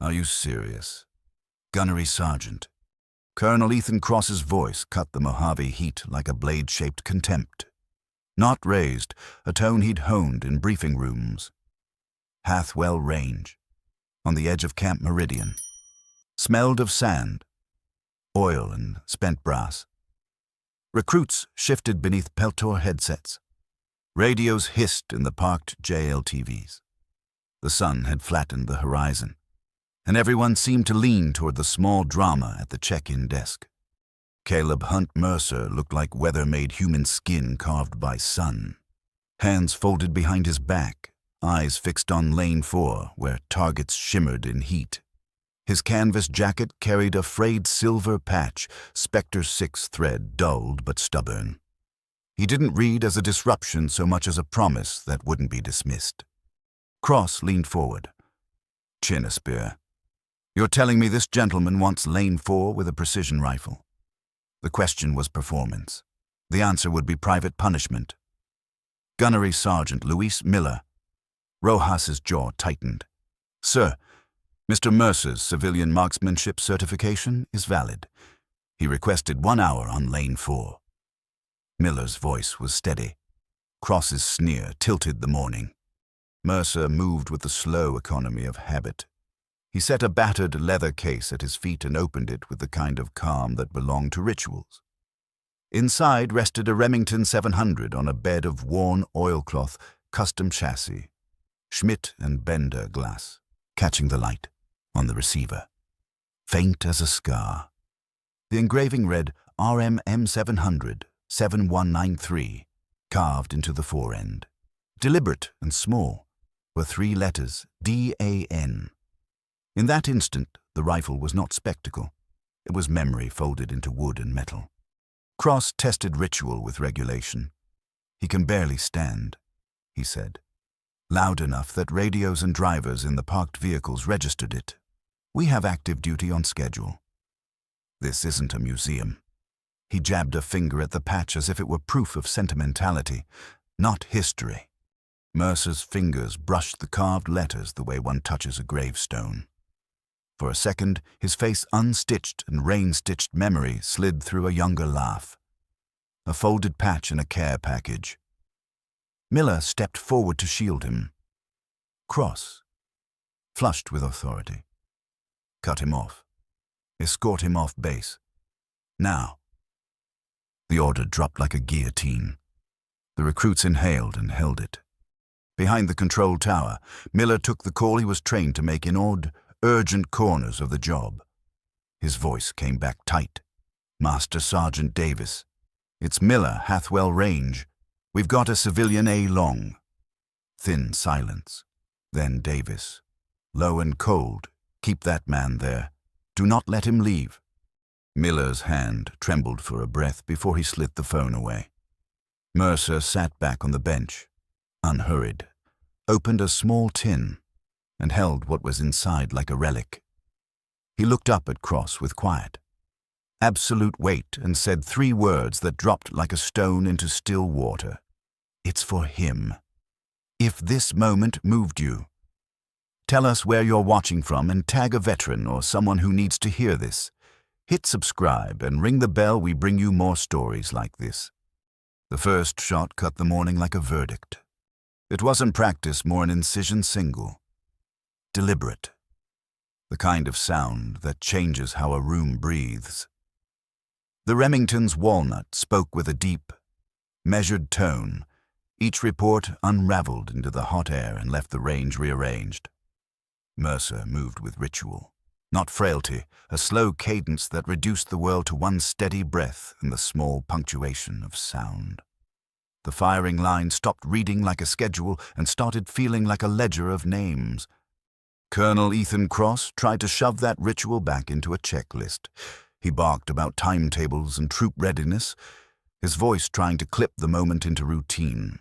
Are you serious? Gunnery Sergeant. Colonel Ethan Cross's voice cut the Mojave heat like a blade-shaped contempt. Not raised, a tone he'd honed in briefing rooms. Hathwell Range, on the edge of Camp Meridian. Smelled of sand, oil and spent brass. Recruits shifted beneath Peltor headsets. Radios hissed in the parked JLTVs. The sun had flattened the horizon, and everyone seemed to lean toward the small drama at the check-in desk. Caleb Hunt Mercer looked like weather-made human skin carved by sun. Hands folded behind his back, eyes fixed on Lane 4, where targets shimmered in heat. His canvas jacket carried a frayed silver patch, Specter 6 thread dulled but stubborn. He didn't read as a disruption so much as a promise that wouldn't be dismissed. Cross leaned forward. Chin a spear. You're telling me this gentleman wants Lane 4 with a precision rifle? The question was performance. The answer would be private punishment. Gunnery Sergeant Luis Miller. Rojas's jaw tightened. Sir, Mr. Mercer's civilian marksmanship certification is valid. He requested 1 hour on Lane 4. Miller's voice was steady. Cross's sneer tilted the morning. Mercer moved with the slow economy of habit. He set a battered leather case at his feet and opened it with the kind of calm that belonged to rituals. Inside rested a Remington 700 on a bed of worn oilcloth custom chassis, Schmidt and Bender glass, catching the light on the receiver. Faint as a scar. The engraving read RM 700 7193, carved into the forend. Deliberate and small were 3 letters, DAN. In that instant, the rifle was not spectacle. It was memory folded into wood and metal. Cross tested ritual with regulation. He can barely stand, he said. Loud enough that radios and drivers in the parked vehicles registered it. We have active duty on schedule. This isn't a museum. He jabbed a finger at the patch as if it were proof of sentimentality, not history. Mercer's fingers brushed the carved letters the way one touches a gravestone. For a second, his face unstitched and rain-stitched memory slid through a younger laugh. A folded patch in a care package. Miller stepped forward to shield him. Cross, flushed with authority. Cut him off. Escort him off base. Now. The order dropped like a guillotine. The recruits inhaled and held it. Behind the control tower, Miller took the call he was trained to make in odd, urgent corners of the job. His voice came back tight. Master Sergeant Davis. It's Miller, Hathwell Range. We've got a civilian A long. Thin silence. Then Davis. Low and cold. Keep that man there. Do not let him leave. Miller's hand trembled for a breath before he slid the phone away. Mercer sat back on the bench, unhurried, opened a small tin, and held what was inside like a relic. He looked up at Cross with quiet, absolute weight, and said 3 words that dropped like a stone into still water. It's for him. If this moment moved you, tell us where you're watching from and tag a veteran or someone who needs to hear this. Hit subscribe and ring the bell. We bring you more stories like this. The first shot cut the morning like a verdict. It wasn't practice, more an incision single. Deliberate. The kind of sound that changes how a room breathes. The Remington's walnut spoke with a deep, measured tone. Each report unraveled into the hot air and left the range rearranged. Mercer moved with ritual, not frailty, a slow cadence that reduced the world to one steady breath and the small punctuation of sound. The firing line stopped reading like a schedule and started feeling like a ledger of names. Colonel Ethan Cross tried to shove that ritual back into a checklist. He barked about timetables and troop readiness, his voice trying to clip the moment into routine.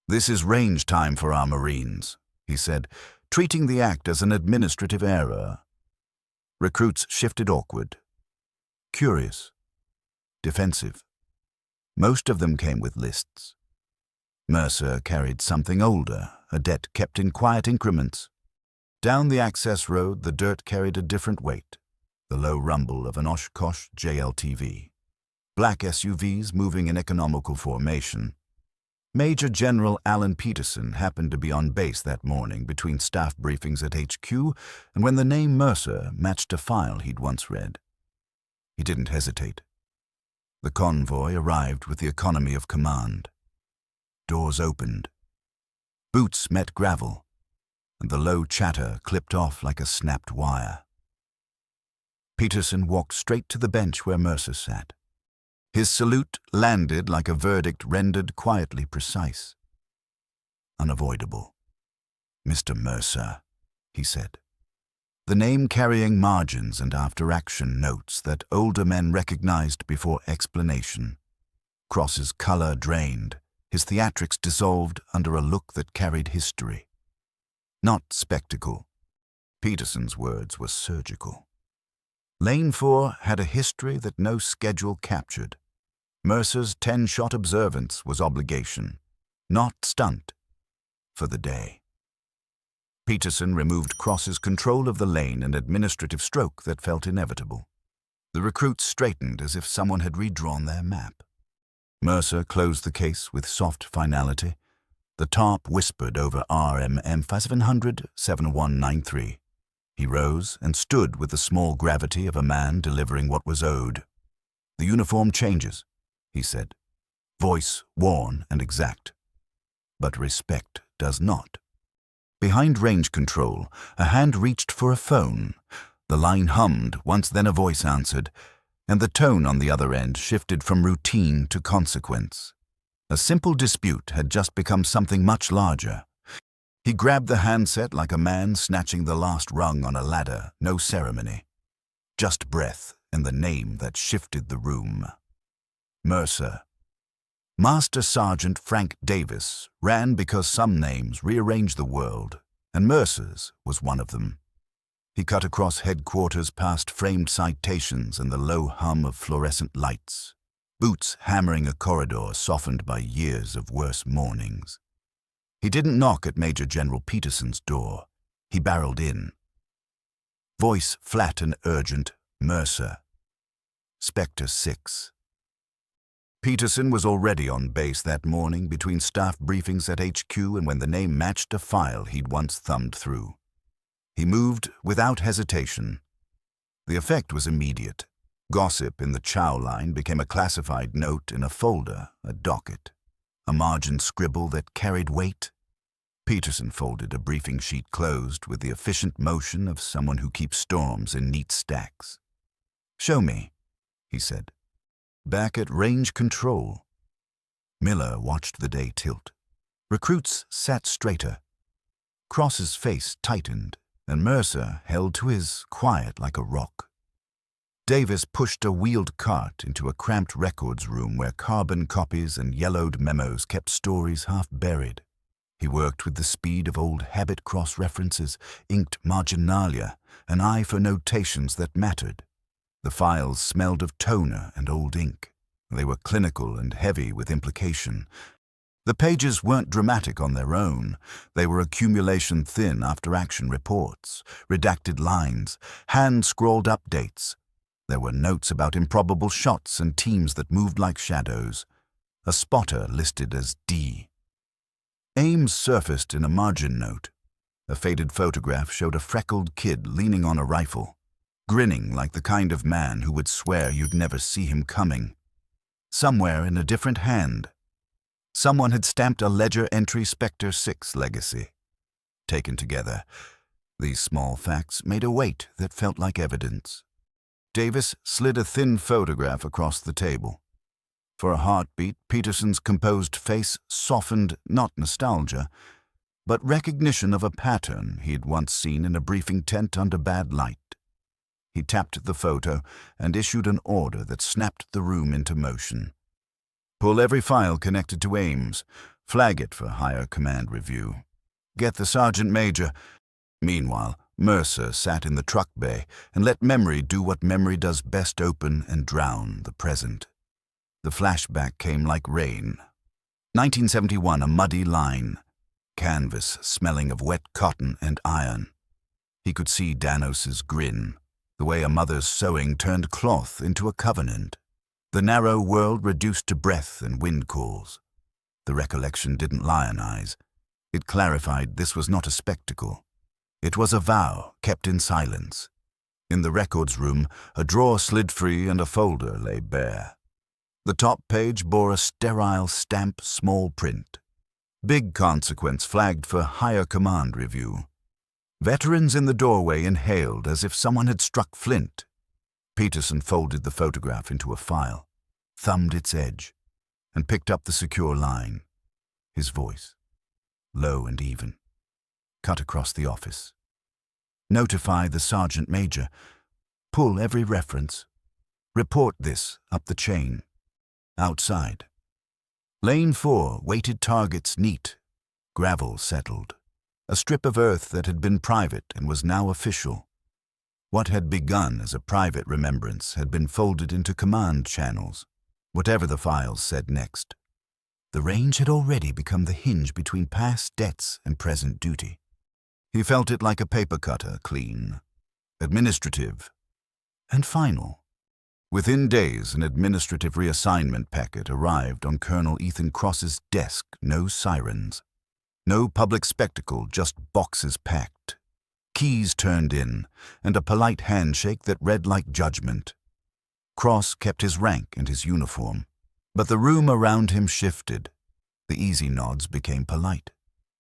This is range time for our Marines, he said, treating the act as an administrative error. Recruits shifted awkward, curious, defensive. Most of them came with lists. Mercer carried something older, a debt kept in quiet increments. Down the access road, the dirt carried a different weight, the low rumble of an Oshkosh JLTV. Black SUVs moving in economical formation. Major General Alan Peterson happened to be on base that morning between staff briefings at HQ and when the name Mercer matched a file he'd once read. He didn't hesitate. The convoy arrived with the economy of command. Doors opened. Boots met gravel, and the low chatter clipped off like a snapped wire. Peterson walked straight to the bench where Mercer sat. His salute landed like a verdict rendered quietly precise. Unavoidable. "Mr. Mercer," he said. The name carrying margins and after-action notes that older men recognized before explanation. Cross's color drained, his theatrics dissolved under a look that carried history. Not spectacle. Peterson's words were surgical. Lane 4 had a history that no schedule captured. Mercer's 10-shot observance was obligation, not stunt, for the day. Peterson removed Cross's control of the lane, an administrative stroke that felt inevitable. The recruits straightened as if someone had redrawn their map. Mercer closed the case with soft finality. The tarp whispered over RMM 500-7193. He rose and stood with the small gravity of a man delivering what was owed. "The uniform changes," he said, voice worn and exact. "But respect does not." Behind range control, a hand reached for a phone. The line hummed, once then a voice answered, and the tone on the other end shifted from routine to consequence. A simple dispute had just become something much larger. He grabbed the handset like a man snatching the last rung on a ladder, no ceremony. Just breath and the name that shifted the room. Mercer. Master Sergeant Frank Davis ran because some names rearranged the world, and Mercer's was one of them. He cut across headquarters past framed citations and the low hum of fluorescent lights, boots hammering a corridor softened by years of worse mornings. He didn't knock at Major General Peterson's door. He barreled in. Voice flat and urgent, Mercer. Specter 6. Peterson was already on base that morning between staff briefings at HQ and when the name matched a file he'd once thumbed through. He moved without hesitation. The effect was immediate. Gossip in the chow line became a classified note in a folder, a docket, a margin scribble that carried weight. Peterson folded a briefing sheet closed with the efficient motion of someone who keeps storms in neat stacks. "Show me," he said. "Back at range control." Miller watched the day tilt. Recruits sat straighter. Cross's face tightened, and Mercer held to his, quiet like a rock. Davis pushed a wheeled cart into a cramped records room where carbon copies and yellowed memos kept stories half buried. He worked with the speed of old habit cross-references, inked marginalia, an eye for notations that mattered. The files smelled of toner and old ink. They were clinical and heavy with implication. The pages weren't dramatic on their own. They were accumulation thin after-action reports, redacted lines, hand-scrawled updates. There were notes about improbable shots and teams that moved like shadows. A spotter listed as D. Ames surfaced in a margin note. A faded photograph showed a freckled kid leaning on a rifle, grinning like the kind of man who would swear you'd never see him coming. Somewhere in a different hand, someone had stamped a ledger entry Specter 6 legacy. Taken together, these small facts made a weight that felt like evidence. Davis slid a thin photograph across the table. For a heartbeat, Peterson's composed face softened not nostalgia, but recognition of a pattern he'd once seen in a briefing tent under bad light. He tapped the photo and issued an order that snapped the room into motion. "Pull every file connected to Ames. Flag it for higher command review. Get the sergeant major." Meanwhile, Mercer sat in the truck bay and let memory do what memory does best, open and drown the present. The flashback came like rain. 1971, a muddy line. Canvas smelling of wet cotton and iron. He could see Danos's grin, the way a mother's sewing turned cloth into a covenant, the narrow world reduced to breath and wind calls. The recollection didn't lionize. It clarified this was not a spectacle. It was a vow kept in silence. In the records room, a drawer slid free and a folder lay bare. The top page bore a sterile stamp small print. Big consequence flagged for higher command review. Veterans in the doorway inhaled as if someone had struck flint. Peterson folded the photograph into a file, thumbed its edge, and picked up the secure line. His voice, low and even, cut across the office. Notify the sergeant major. Pull every reference. Report this up the chain. Outside. Lane 4 weighted targets neat. Gravel settled. A strip of earth that had been private and was now official. What had begun as a private remembrance had been folded into command channels, whatever the files said next. The range had already become the hinge between past debts and present duty. He felt it like a paper cutter, clean, administrative, and final. Within days, an administrative reassignment packet arrived on Colonel Ethan Cross's desk, no sirens. No public spectacle, just boxes packed. Keys turned in, and a polite handshake that read like judgment. Cross kept his rank and his uniform, but the room around him shifted. The easy nods became polite.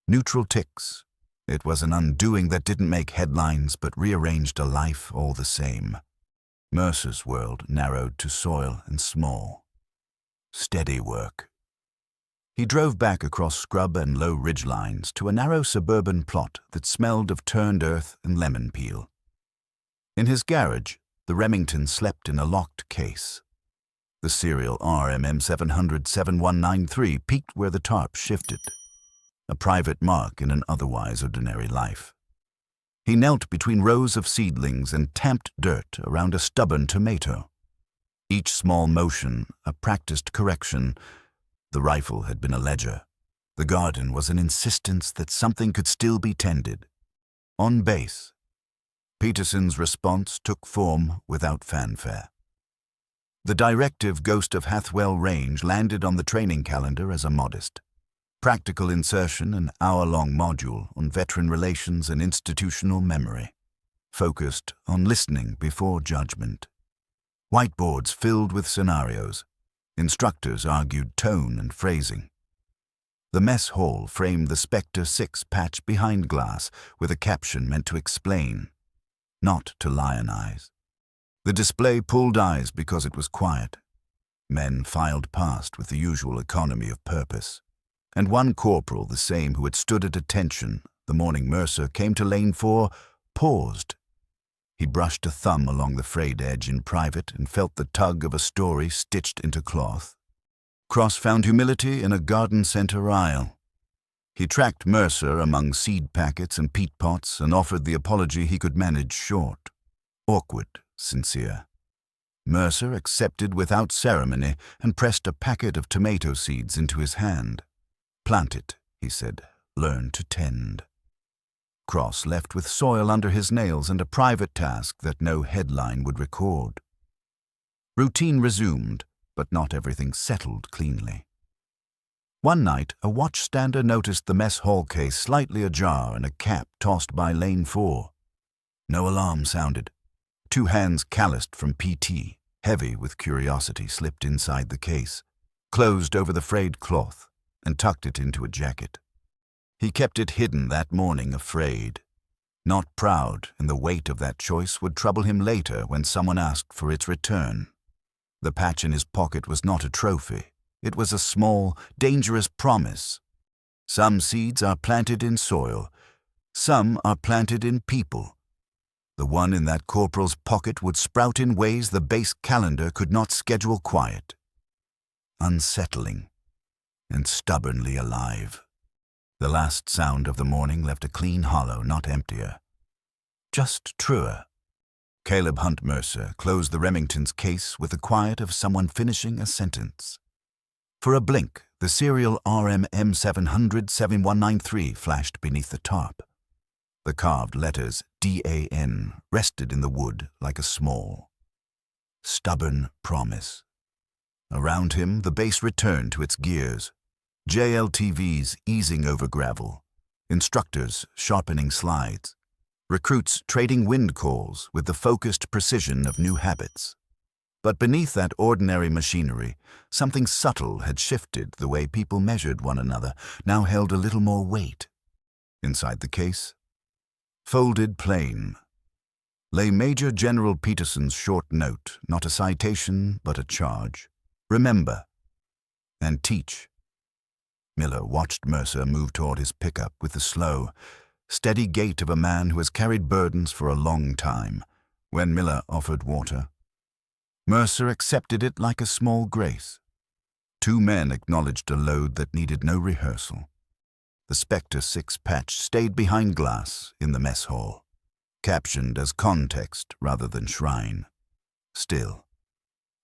Neutral ticks. It was an undoing that didn't make headlines but rearranged a life all the same. Mercer's world narrowed to soil and small. Steady work. He drove back across scrub and low ridgelines to a narrow suburban plot that smelled of turned earth and lemon peel. In his garage, the Remington slept in a locked case. The serial RM-M700-7193 peaked where the tarp shifted, a private mark in an otherwise ordinary life. He knelt between rows of seedlings and tamped dirt around a stubborn tomato. Each small motion, a practiced correction. The rifle had been a ledger. The garden was an insistence that something could still be tended. On base. Peterson's response took form without fanfare. The directive Ghost of Hathwell Range landed on the training calendar as a modest, practical insertion, an hour-long module on veteran relations and institutional memory, focused on listening before judgment. Whiteboards filled with scenarios. Instructors argued tone and phrasing. The mess hall framed the Specter Six patch behind glass with a caption meant to explain, not to lionize. The display pulled eyes because it was quiet. Men filed past with the usual economy of purpose. And one corporal, the same who had stood at attention the morning Mercer came to Lane 4, paused. He brushed a thumb along the frayed edge in private and felt the tug of a story stitched into cloth. Cross found humility in a garden center aisle. He tracked Mercer among seed packets and peat pots and offered the apology he could manage short. Awkward, sincere. Mercer accepted without ceremony and pressed a packet of tomato seeds into his hand. Plant it, he said. Learn to tend. Cross left with soil under his nails and a private task that no headline would record. Routine resumed, but not everything settled cleanly. One night, a watchstander noticed the mess hall case slightly ajar and a cap tossed by Lane 4. No alarm sounded. 2 hands calloused from PT, heavy with curiosity, slipped inside the case, closed over the frayed cloth, and tucked it into a jacket. He kept it hidden that morning, afraid. Not proud, and the weight of that choice would trouble him later when someone asked for its return. The patch in his pocket was not a trophy. It was a small, dangerous promise. Some seeds are planted in soil. Some are planted in people. The one in that corporal's pocket would sprout in ways the base calendar could not schedule quiet. Unsettling, and stubbornly alive. The last sound of the morning left a clean hollow, not emptier. Just truer. Caleb Hunt Mercer closed the Remington's case with the quiet of someone finishing a sentence. For a blink, the serial RM-M700-7193 flashed beneath the tarp. The carved letters DAN rested in the wood like a small, stubborn promise. Around him, the base returned to its gears, JLTVs easing over gravel, instructors sharpening slides, recruits trading wind calls with the focused precision of new habits. But beneath that ordinary machinery, something subtle had shifted. The way people measured one another now held a little more weight. Inside the case, folded plain, lay Major General Peterson's short note, not a citation, but a charge. Remember and teach. Miller watched Mercer move toward his pickup with the slow, steady gait of a man who has carried burdens for a long time. When Miller offered water, Mercer accepted it like a small grace. Two men acknowledged a load that needed no rehearsal. The Specter Six patch stayed behind glass in the mess hall, captioned as context rather than shrine. Still,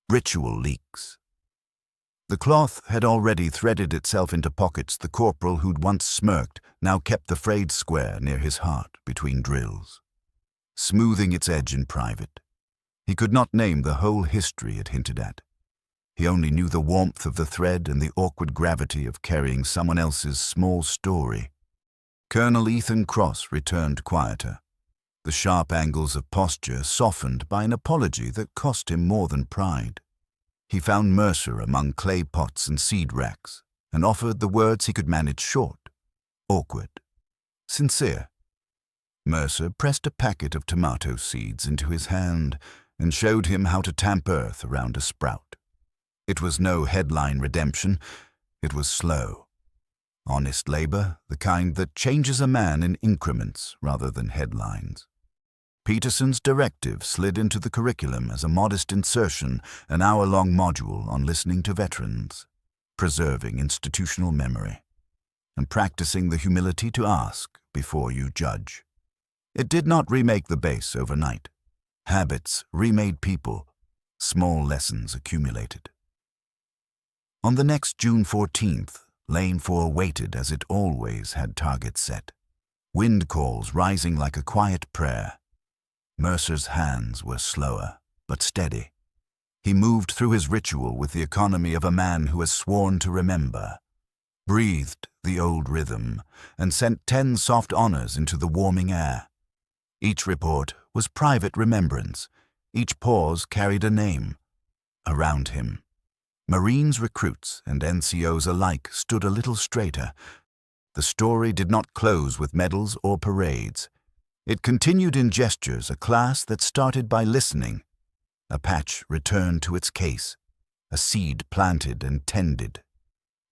ritual leaks. The cloth had already threaded itself into pockets. The corporal who'd once smirked now kept the frayed square near his heart between drills, smoothing its edge in private. He could not name the whole history it hinted at. He only knew the warmth of the thread and the awkward gravity of carrying someone else's small story. Colonel Ethan Cross returned quieter, the sharp angles of posture softened by an apology that cost him more than pride. He found Mercer among clay pots and seed racks and offered the words he could manage short, awkward, sincere. Mercer pressed a packet of tomato seeds into his hand and showed him how to tamp earth around a sprout. It was no headline redemption. It was slow, honest labor, the kind that changes a man in increments rather than headlines. Peterson's directive slid into the curriculum as a modest insertion, an hour-long module on listening to veterans, preserving institutional memory, and practicing the humility to ask before you judge. It did not remake the base overnight. Habits remade people, small lessons accumulated. On the next June 14th, Lane 4 waited as it always had targets set, wind calls rising like a quiet prayer. Mercer's hands were slower, but steady. He moved through his ritual with the economy of a man who has sworn to remember, breathed the old rhythm, and sent 10 soft honors into the warming air. Each report was private remembrance. Each pause carried a name. Around him, Marines recruits and NCOs alike stood a little straighter. The story did not close with medals or parades. It continued in gestures, a class that started by listening. A patch returned to its case, a seed planted and tended.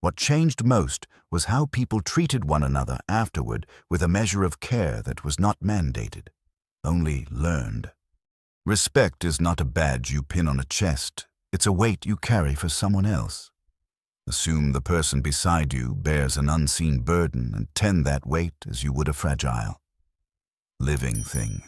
What changed most was how people treated one another afterward, with a measure of care that was not mandated, only learned. Respect is not a badge you pin on a chest. It's a weight you carry for someone else. Assume the person beside you bears an unseen burden and tend that weight as you would a fragile, living thing.